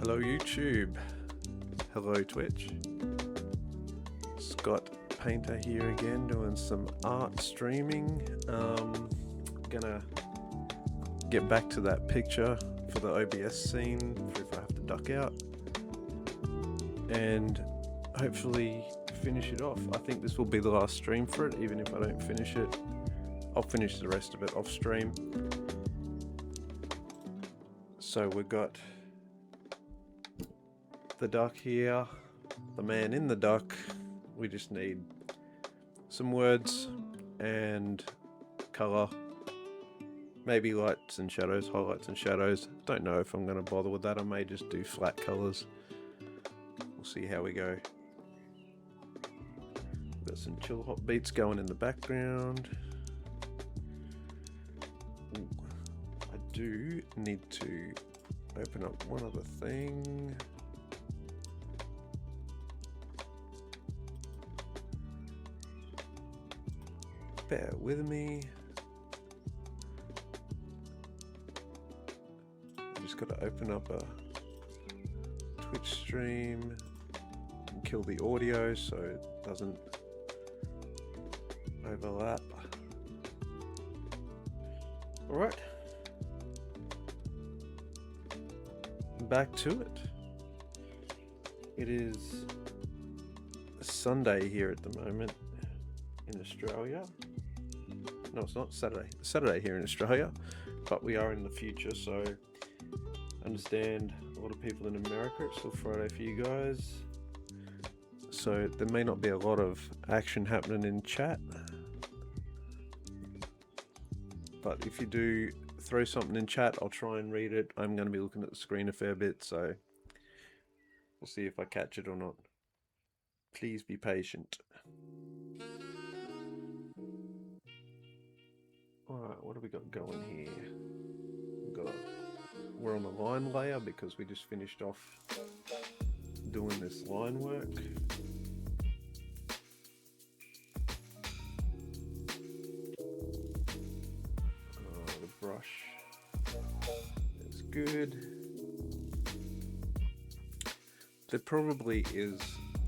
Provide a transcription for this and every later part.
Hello YouTube, hello Twitch. Scott Painter here again doing some art streaming. Gonna get back to that picture for the OBS scene for if I have to duck out, and hopefully finish it off. I think this will be the last stream for it. Even if I don't finish it, I'll finish the rest of it off stream. So we've got the duck here, the man in the duck. We just need some words and color, maybe lights and shadows, highlights and shadows. Don't know if I'm going to bother with that. I may just do flat colors. We'll see how we go. Got some chill hop beats going in the background. Ooh, I do need to open up one other thing. Bear with me. I just got to open up a Twitch stream and kill the audio so it doesn't overlap. Alright. Back to it. It is Sunday here at the moment in Australia. No, it's not Saturday. It's Saturday here in Australia, but we are in the future, so I understand a lot of people in America, it's still Friday for you guys. So there may not be a lot of action happening in chat, but if you do throw something in chat, I'll try and read it. I'm going to be looking at the screen a fair bit, so we'll see if I catch it or not. Please be patient. Alright, what have we got going here? We're on the line layer because we just finished off doing this line work. The brush is good. There probably is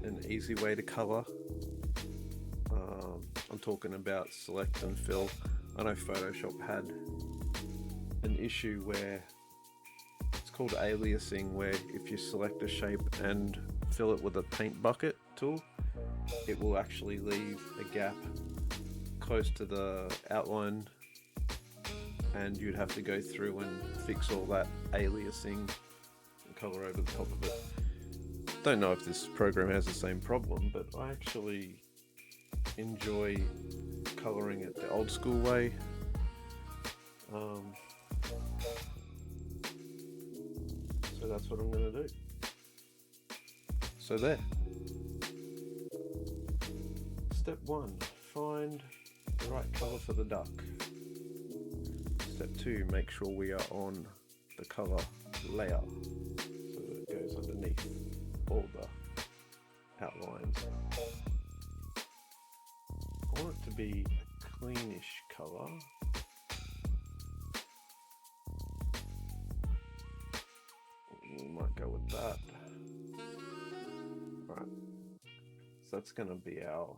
an easy way to color. I'm talking about select and fill. I know Photoshop had an issue where it's called aliasing, where if you select a shape and fill it with a paint bucket tool, it will actually leave a gap close to the outline, and you'd have to go through and fix all that aliasing and color over the top of it. Don't know if this program has the same problem, but I actually enjoy coloring it the old school way. So that's what I'm going to do. So there. Step 1, find the right color for the duck. Step 2, make sure we are on the color layer so that it goes underneath all the outlines. I want it to be a cleanish color. We might go with that. Right. So that's going to be our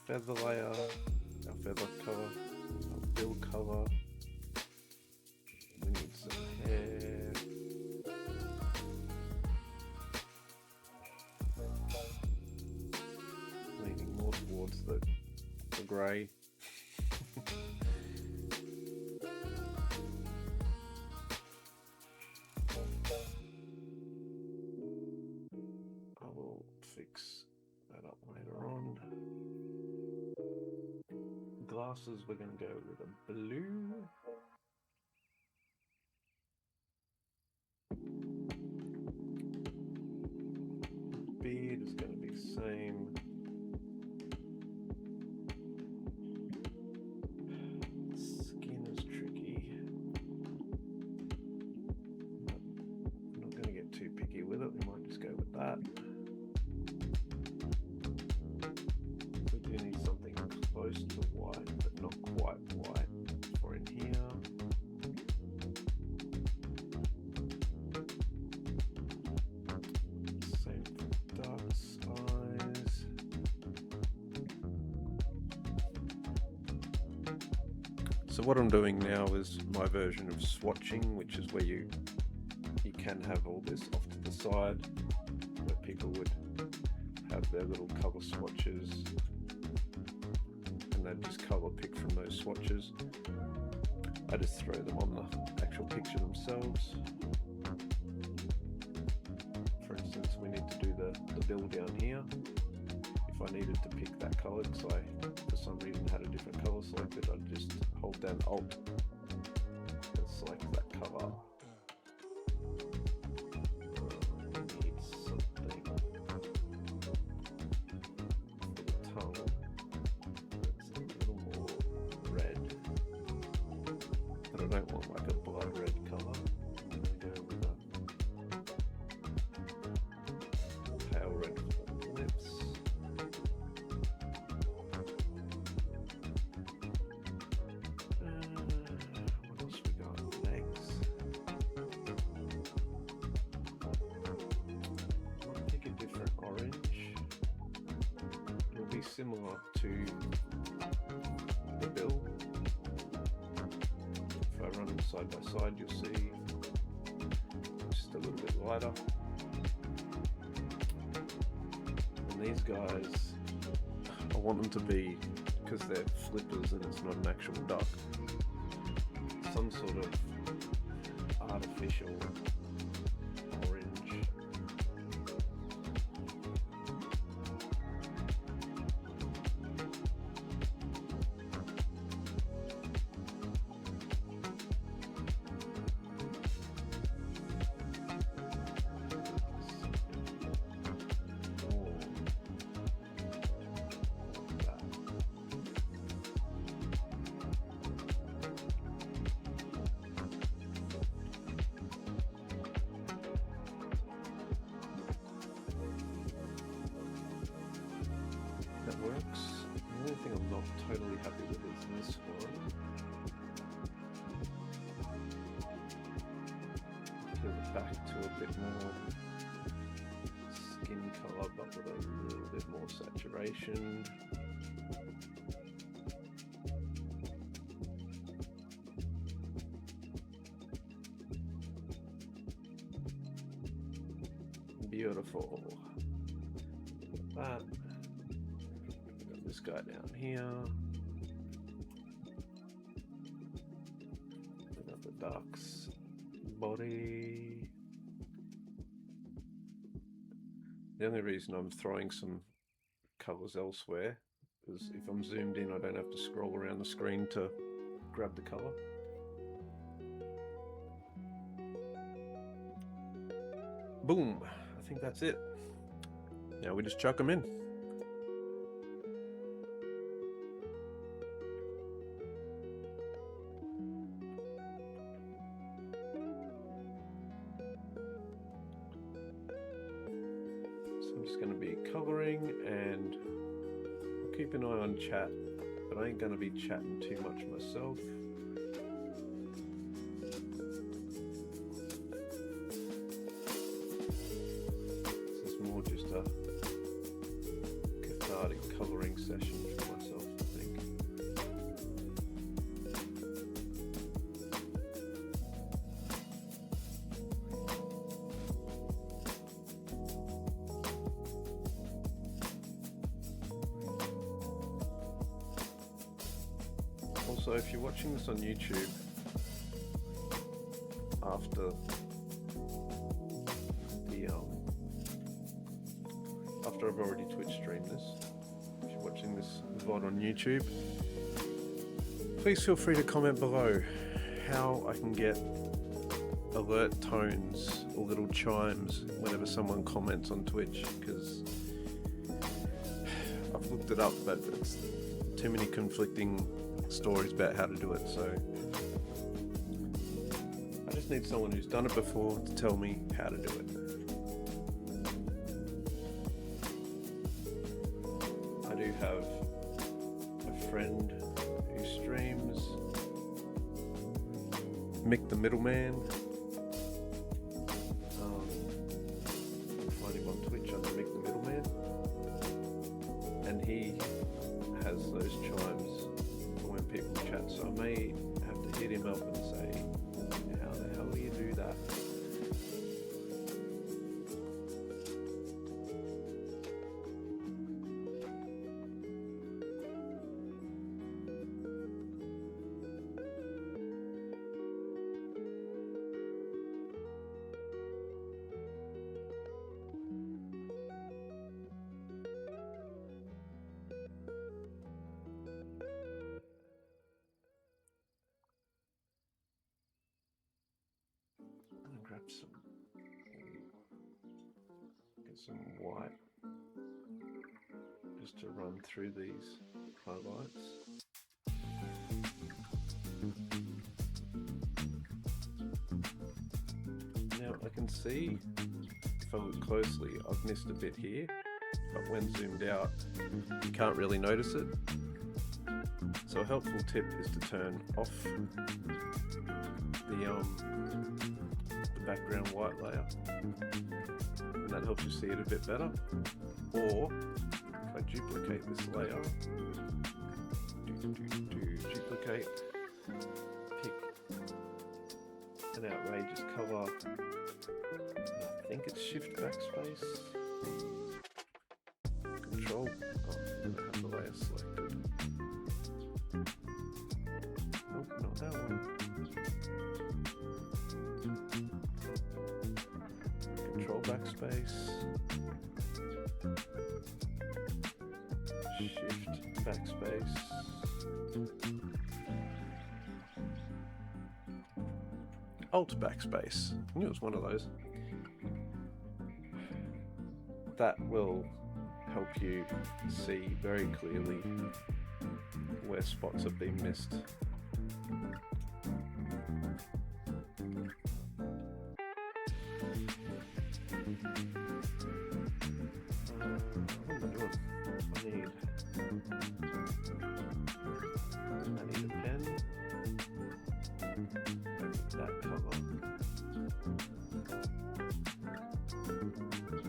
feather layer, our feather color, our bill color. We need some hair. Leaning more towards the grey. I will fix that up later on. Glasses, we're going to go with a blue. Beard is going to be the same. Skin is tricky. I'm not going to get too picky with it. We might just go with that. We do need something close to white, but not quite white for in here. So what I'm doing now is my version of swatching, which is where you can have all this off to the side, where people would have their little color swatches, and they'd just color pick from those swatches. I just throw them on the actual picture themselves. For instance, we need to do the bill down here. If I needed to pick that color, because I for some reason had a different color selected, I'd just hold down Alt and select that color. We need something for the tongue that's a little more red, but I don't want like a blood red color. I'm going to go with a pale red for the lips. What else we got? Legs. I'll pick a different orange. It'll be similar to the bill. If I run them side by side, you'll see just a little bit lighter. And these guys, I want them to be, because they're flippers and it's not an actual duck, some sort of artificial orange. That works. The only thing I'm not totally happy with is this one. Put it back to a bit more skin color, but with a little bit more saturation. Beautiful. That. This guy down here. We got the duck's body. The only reason I'm throwing some colors elsewhere is if I'm zoomed in, I don't have to scroll around the screen to grab the color. Boom! I think that's it. Now we just chuck them in. I'm just going to be coloring, and I'll keep an eye on chat, but I ain't going to be chatting too much myself. This is more just a cathartic coloring session for myself, I think. Also, if you're watching this on YouTube after I've already Twitch streamed this, if you're watching this VOD on YouTube, please feel free to comment below how I can get alert tones or little chimes whenever someone comments on Twitch, because I've looked it up, but it's too many conflicting stories about how to do it, so I just need someone who's done it before to tell me how to do it. I do have a friend who streams, Mick the Middleman. You'll find him on Twitch under Mick the Middleman, and he has those chimes when people in chat, so I may have to hit him up and say, how the hell do you do that? Grab some white just to run through these highlights. Now I can see, if I look closely, I've missed a bit here, but when zoomed out you can't really notice it. So a helpful tip is to turn off the background white layer, and that helps you see it a bit better. Or if I duplicate this layer, duplicate, pick an outrageous color, I think it's Shift Backspace, Control, oh, I don't have the layer selected. Nope, not that one. Control Backspace, Shift Backspace, Alt Backspace. I knew it was one of those. That will help you see very clearly where spots have been missed. I need a pen. That color.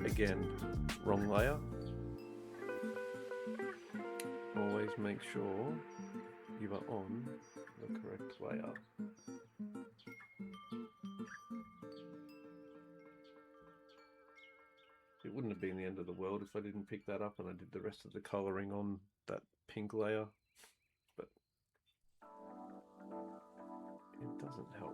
Again, wrong layer. Always make sure you are on the correct layer. It wouldn't have been the end of the world if I didn't pick that up and I did the rest of the colouring on that pink layer, but it doesn't help.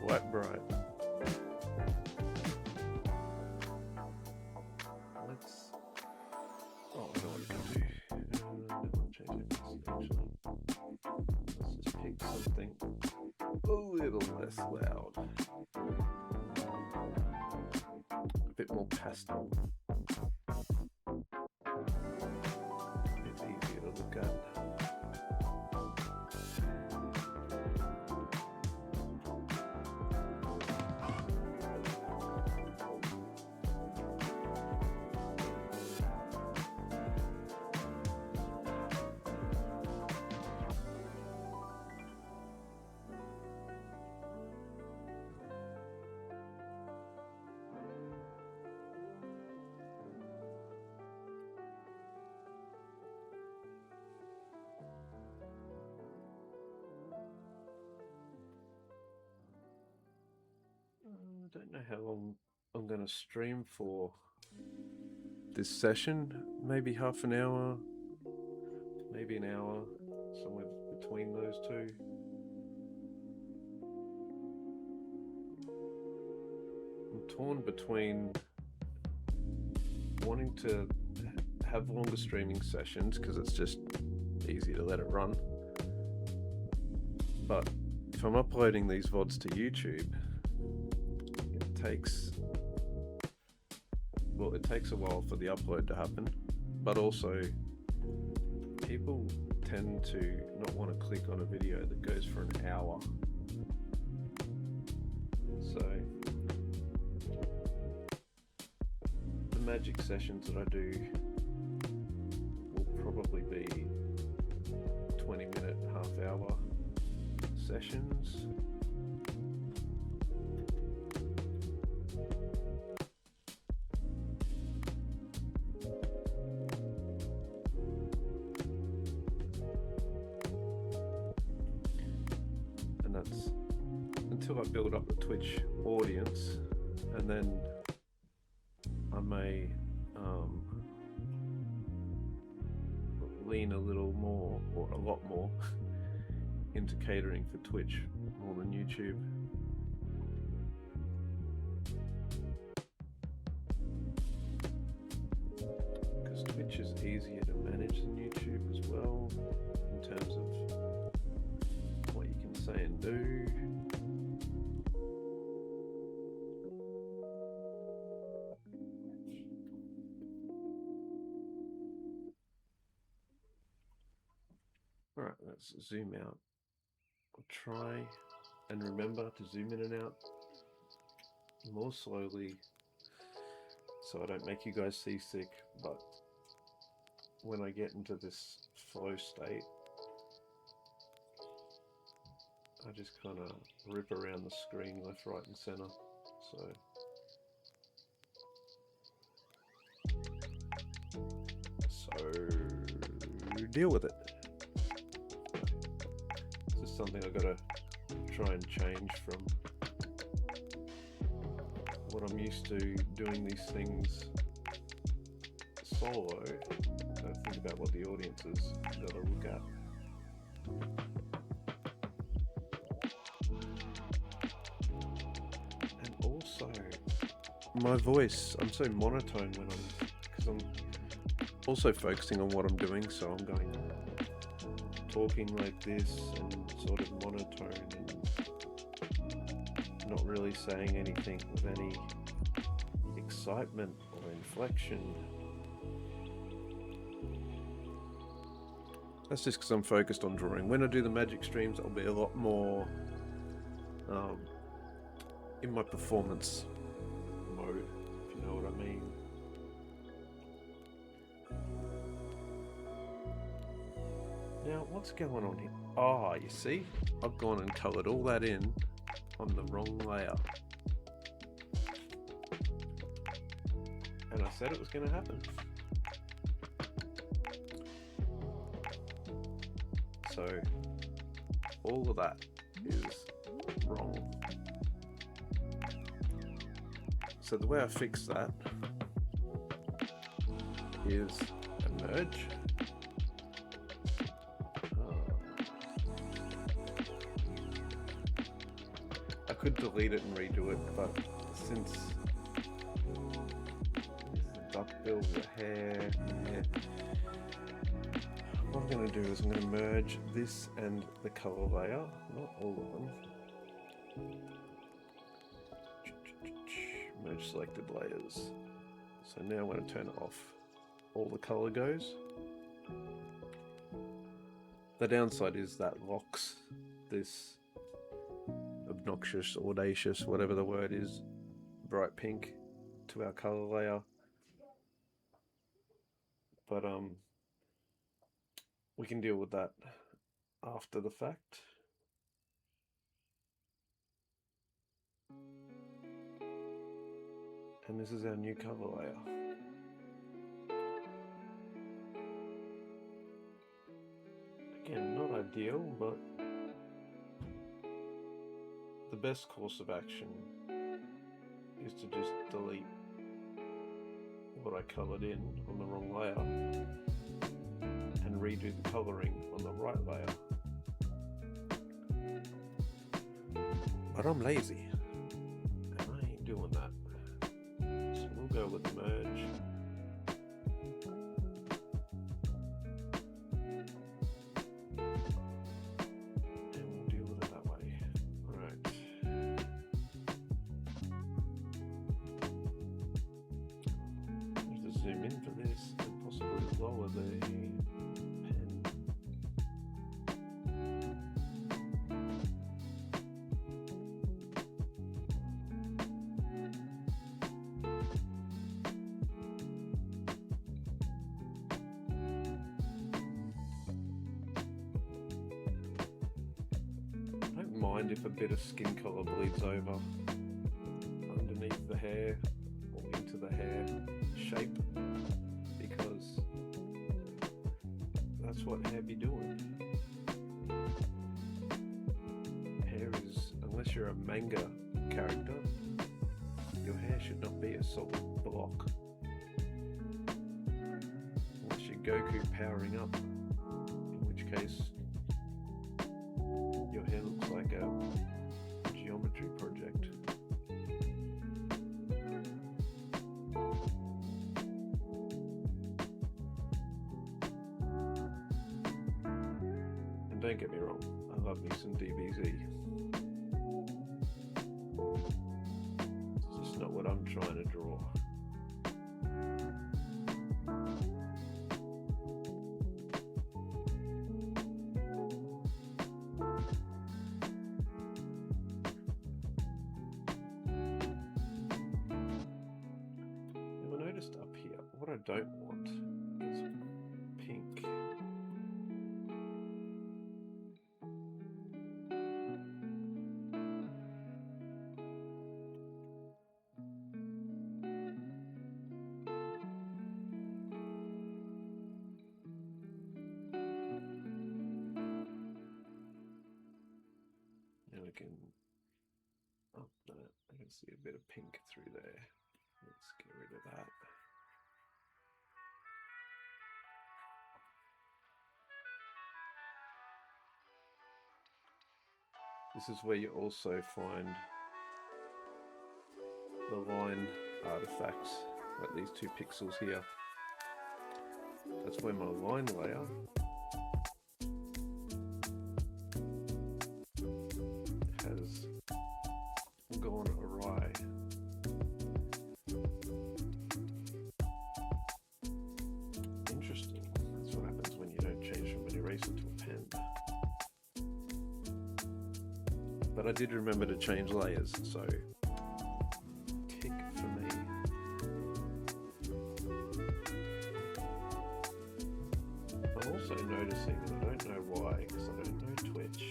Quite bright. Let's. Oh, I know what you can do. I don't want to change it actually. Let's just pick something a little less loud, a bit more pastel, a bit easier to look at. don't know how long I'm going to stream for this session. Maybe half an hour, maybe an hour, somewhere between those two. I'm torn between wanting to have longer streaming sessions because it's just easy to let it run. But if I'm uploading these VODs to YouTube, it takes a while for the upload to happen, but also people tend to not want to click on a video that goes for an hour. So the magic sessions that I do will probably be 20-minute, half-hour sessions. And that's until I build up the Twitch audience, and then I may lean a little more, or a lot more, into catering for Twitch more than YouTube. Because Twitch is easier to manage than YouTube as well, in terms of what you can say and do. Alright, let's zoom out. I'll try and remember to zoom in and out more slowly so I don't make you guys seasick, but when I get into this flow state, I just kind of rip around the screen left, right and center. So deal with it. This is something I've got to try and change from what I'm used to doing these things solo. So think about what the audience has got to look at. And also, my voice, I'm so monotone when because I'm also focusing on what I'm doing, so I'm going talking like this and sort of monotone and not really saying anything with any excitement or inflection. That's just because I'm focused on drawing. When I do the magic streams, I'll be a lot more in my performance mode, if you know what I mean. Now, what's going on here? Ah, you see? I've gone and coloured all that in on the wrong layer. And I said it was going to happen. So, all of that is wrong. So the way I fix that is a merge. I could delete it and redo it, but since the duckbill, the hair, what I'm going to do is I'm going to merge this and the color layer, not all of them. Merge selected layers. So now I'm going to turn it off. All the color goes. The downside is that locks this obnoxious, audacious, whatever the word is, bright pink to our color layer. But we can deal with that after the fact. And this is our new cover layer. Again, not ideal, but the best course of action is to just delete what I coloured in on the wrong layer and redo the colouring on the right layer. But I'm lazy and I ain't doing that. So we'll go with merge. And we'll deal with it that way. Alright. Have to zoom in for this and possibly lower the pen. Mind if a bit of skin colour bleeds over underneath the hair or into the hair shape, because that's what hair be doing. Hair is, unless you're a manga character, your hair should not be a solid block. Unless you're Goku powering up, in which case your hair looks like a geometry project. And don't get me wrong, I love me some DBZ. It's just not what I'm trying to draw. Up here, what I don't want is pink. Now we can up that. I can see a bit of pink through there. Let's get rid of that. This is where you also find the line artifacts, like these 2 pixels here. That's where my line layer has gone awry. Interesting. That's what happens when you don't change from an eraser to a pen. But I did remember to change layers, so tick for me. I'm also noticing, and I don't know why, because I don't know Twitch,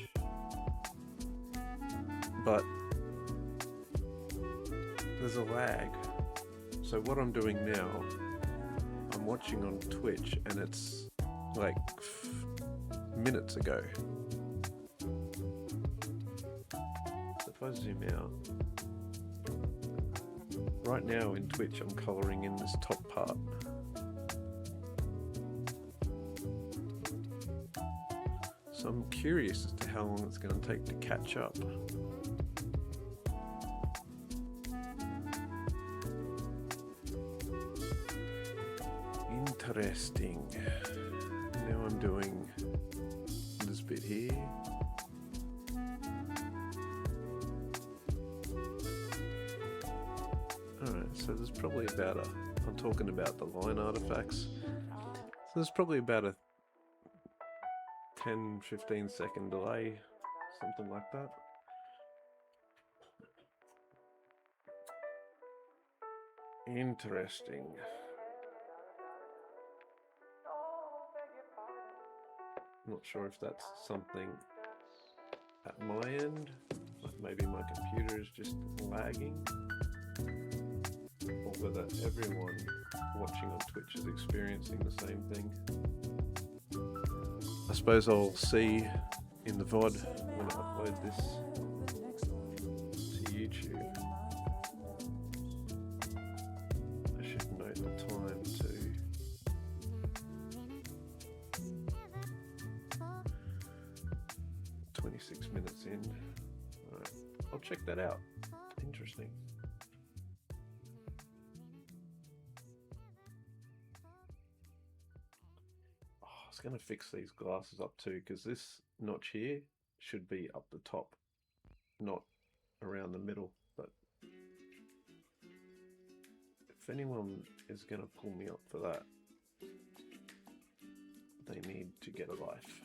but there's a lag. So what I'm doing now, I'm watching on Twitch and it's like minutes ago. If I zoom out, right now in Twitch I'm colouring in this top part. So I'm curious as to how long it's going to take to catch up. Interesting. Now I'm doing this bit here. Alright, so there's probably about I'm talking about the line artifacts. So there's probably about a 10-15 second delay, something like that. Interesting. Not sure if that's something at my end, like maybe my computer is just lagging, or whether everyone watching on Twitch is experiencing the same thing. I suppose I'll see in the VOD when I upload this to YouTube. check that out. Interesting. Oh, I was going to fix these glasses up too, because this notch here should be up the top, not around the middle. But if anyone is going to pull me up for that, they need to get a life.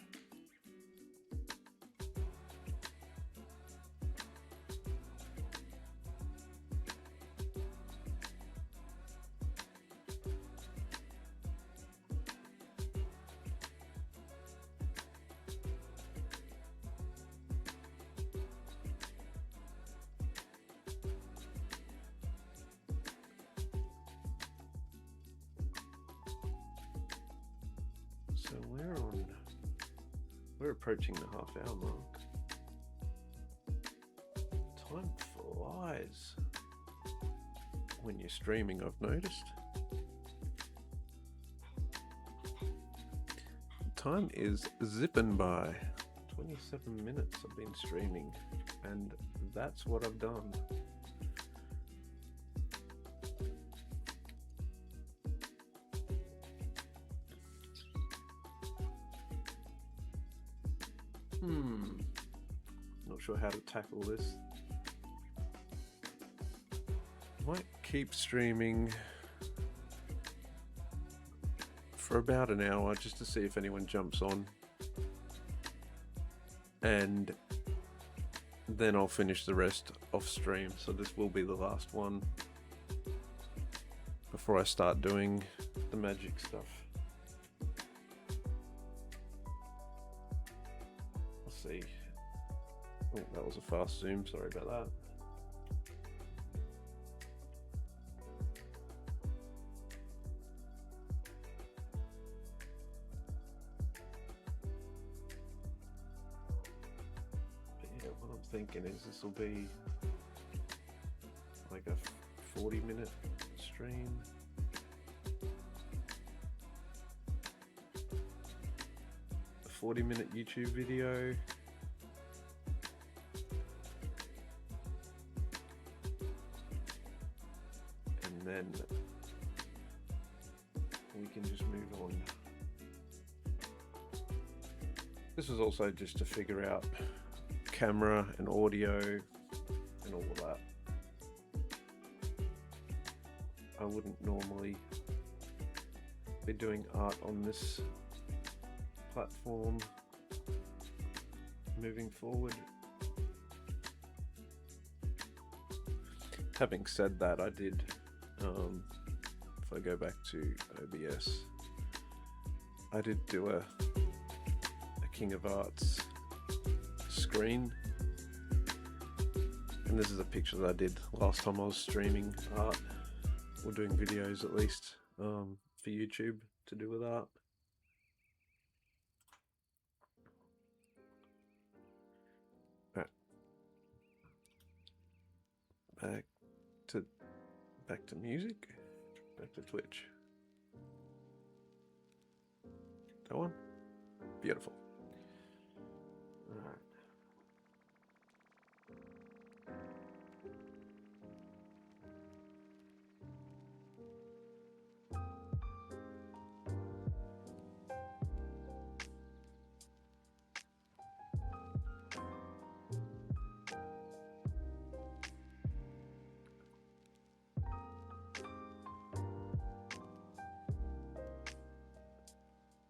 So we're approaching the half-hour mark. Time flies when you're streaming, I've noticed. Time is zipping by. 27 minutes I've been streaming, and that's what I've done. Not sure how to tackle this. Might keep streaming for about an hour just to see if anyone jumps on, and then I'll finish the rest off stream. So this will be the last one before I start doing the magic stuff. Let's see. Oh, that was a fast zoom, sorry about that. But yeah, what I'm thinking is this will be like a 40-minute stream. A 40-minute YouTube video. And then we can just move on. This was also just to figure out camera and audio and all of that. I wouldn't normally be doing art on this platform moving forward. Having said that, I did, if I go back to OBS, I did do a King of Arts screen, and this is a picture that I did last time I was streaming art, or doing videos at least, for YouTube to do with art. Right. Back to music, back to Twitch. That one? Beautiful. All right.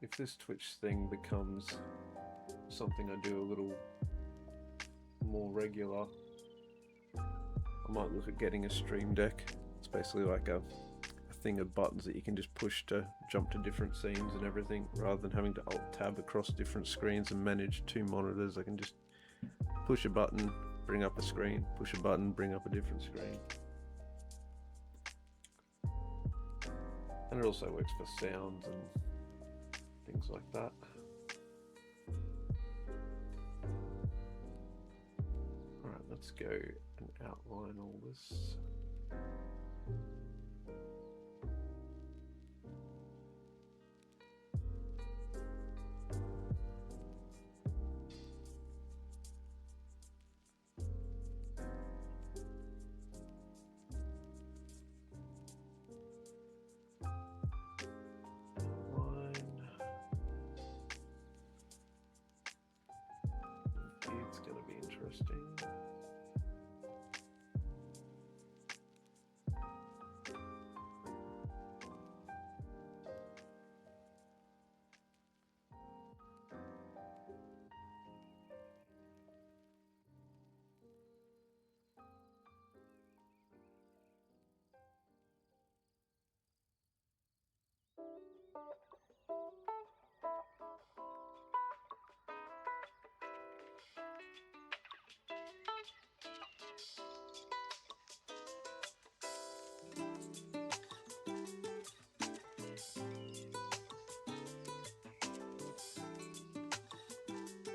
If this Twitch thing becomes something I do a little more regular, I might look at getting a stream deck. It's basically like a thing of buttons that you can just push to jump to different scenes and everything, rather than having to alt tab across different screens and manage two monitors. I can just push a button, bring up a screen, push a button, bring up a different screen. And it also works for sounds and things like that. Alright, let's go and outline all this.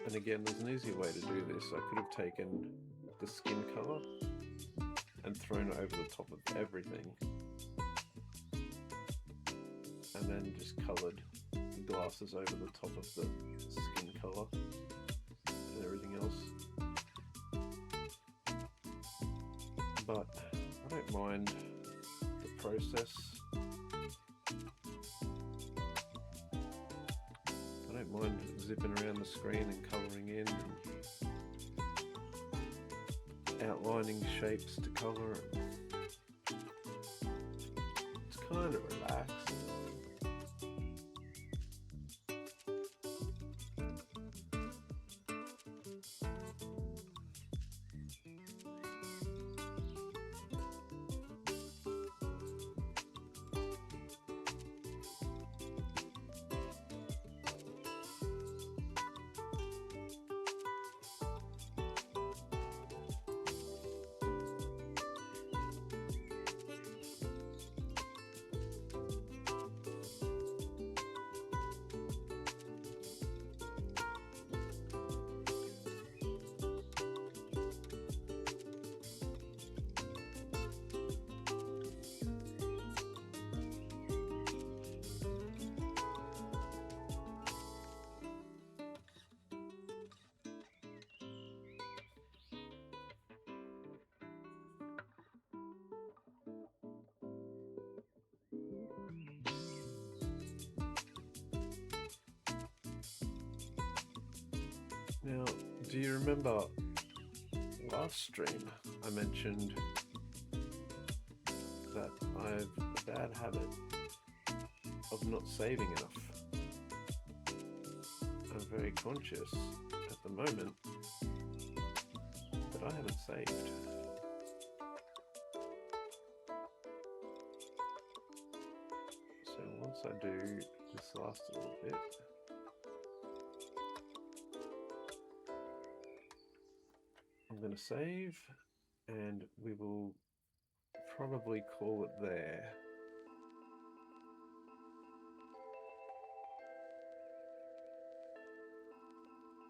And again, there's an easy way to do this. I could have taken the skin color and thrown it over the top of everything, and then just colored the glasses over the top of the skin color and everything else. But I don't mind the process. I don't mind zipping around the screen and colouring in and outlining shapes to colour. It's kind of relaxed. Now, do you remember last stream I mentioned that I have a bad habit of not saving enough? I'm very conscious at the moment that I haven't saved. So once I do this last little bit, I'm going to save, and we will probably call it there.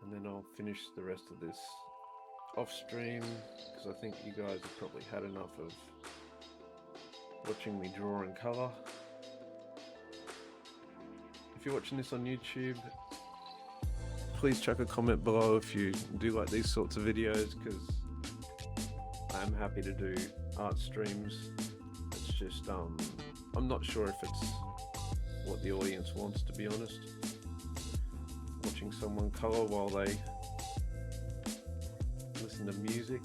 And then I'll finish the rest of this off stream, because I think you guys have probably had enough of watching me draw in colour. If you're watching this on YouTube, please chuck a comment below if you do like these sorts of videos, because I'm happy to do art streams. It's just I'm not sure if it's what the audience wants, to be honest. Watching someone colour while they listen to music.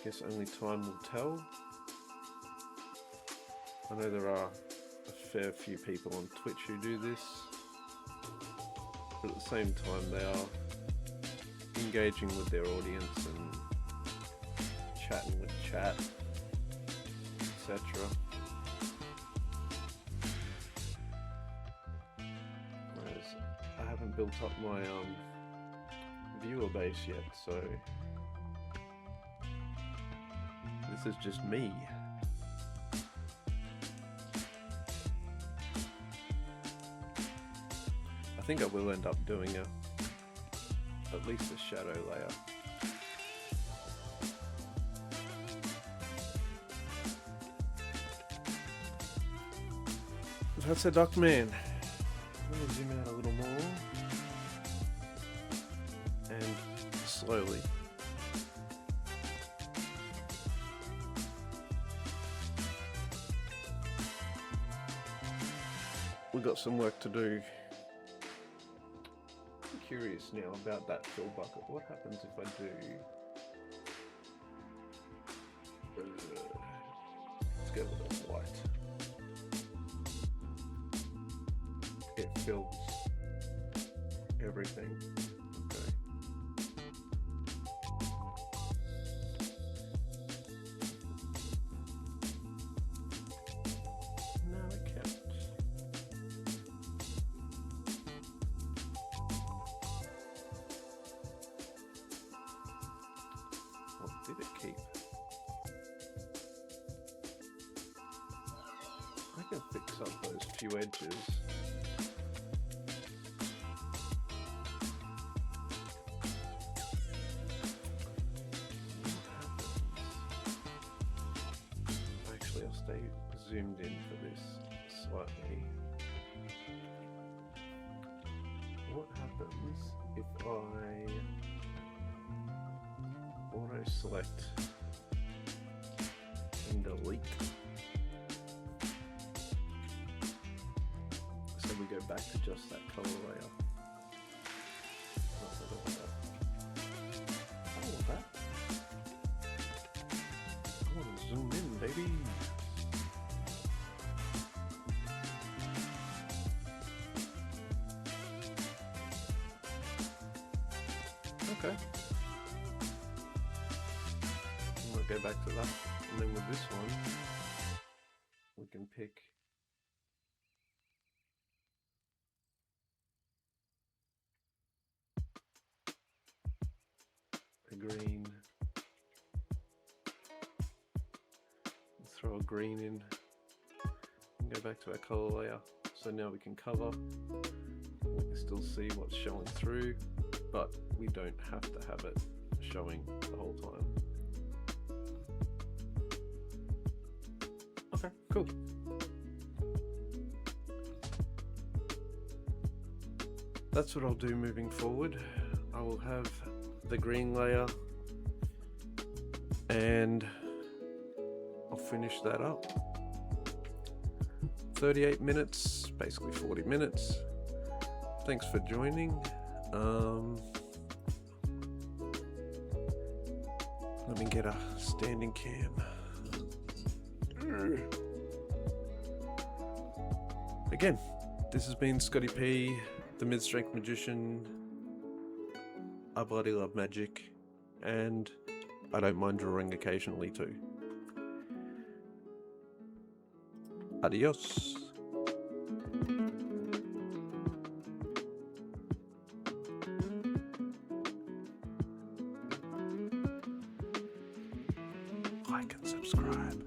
Guess only time will tell. I know there are a fair few people on Twitch who do this, but at the same time they are engaging with their audience and chatting with chat, etc. Whereas I haven't built up my viewer base yet, so this is just me. I think I will end up doing at least a shadow layer. That's a duck man. I'm going to zoom out a little more. And slowly. We've got some work to do. I'm curious now about that fill bucket. What happens if I do... let's go with a white. It fills everything. Okay. No, it can't. What did it keep? I can fix up those few edges. zoomed in for this slightly. What happens if I auto select and delete? So we go back to just that color layer. I want that. I want to zoom in, baby. Okay. We'll go back to that, and then with this one, we can pick a green, throw a green in, and go back to our color layer. So now we can cover, we can still see what's showing through, but we don't have to have it showing the whole time. Okay, cool. That's what I'll do moving forward. I will have the green layer and I'll finish that up. 38 minutes, basically 40 minutes. Thanks for joining. Let me get a standing cam. Again, this has been Scotty P, the mid-strength magician. I bloody love magic, and I don't mind drawing occasionally too. Adios. Like and subscribe.